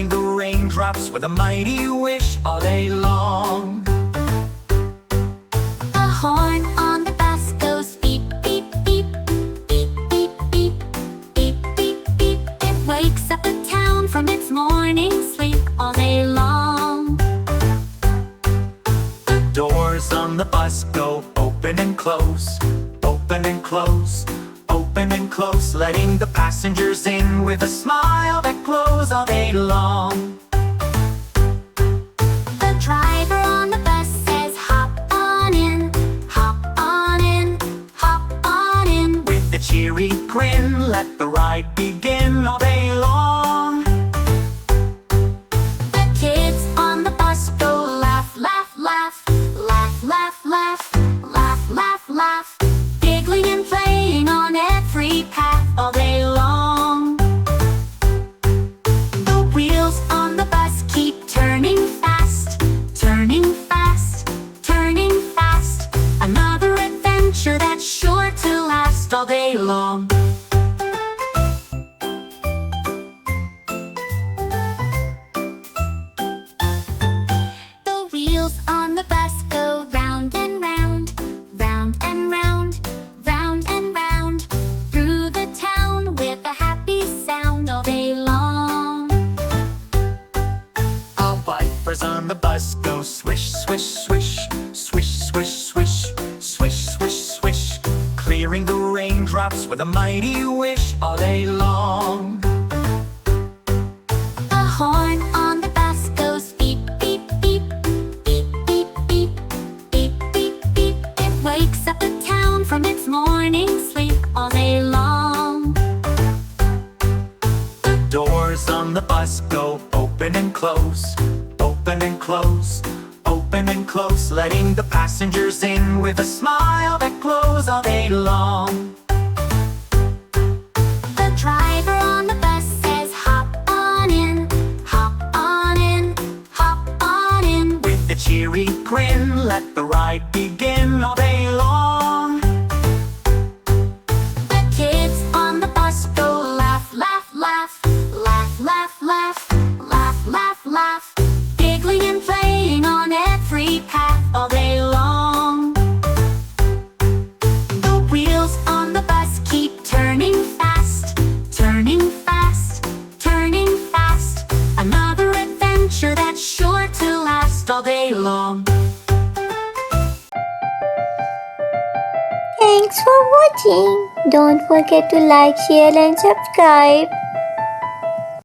clearing the raindrops with a mighty wish all day long. The horn on the bus goes beep, beep, beep, beep, beep, beep, beep, beep, beep. It wakes up the town from its morning sleep all day long. The doors on the bus go open and close, open and close, open and close, letting the passengers in with a smile that glows all day long. The driver on the bus says hop on in, hop on in, hop on in. With a cheery grin, let the ride begin all day long. The kids on the bus go laugh, laugh, laugh, laugh, laugh, laugh, laugh, laugh, laugh, giggling and playing on every path all day long. The wheels on the bus keep turning fast, turning fast, turning fast. Another adventure that's sure to last all day long. The wheels on the bus go round and round, round and round, round and round, through the town with a happy sound all day long. Our wipers on the bus go swish, swish, swish, swish, swish, swish, swish, swish, swish, clearing the raindrops with a mighty wish all day long. The horn on the bus goes beep, beep, beep, beep, beep, beep, beep, beep, beep. It wakes up the town from its morning sleep all day long. The doors on the bus go open and close, open and close, open and close, letting the passengers in with a smile that glows all day long. The driver on the bus says hop on in, hop on in, hop on in. With a cheery grin, let the ride begin all day long. The kids on the bus go laugh, laugh, laugh, laugh, laugh, laugh, laugh, laugh, laugh, giggling and playing on every path all day long. The wheels on the bus keep turning fast, turning fast, turning fast. Another adventure that's sure to last all day long. Thanks for watching. Don't forget to like, share and subscribe.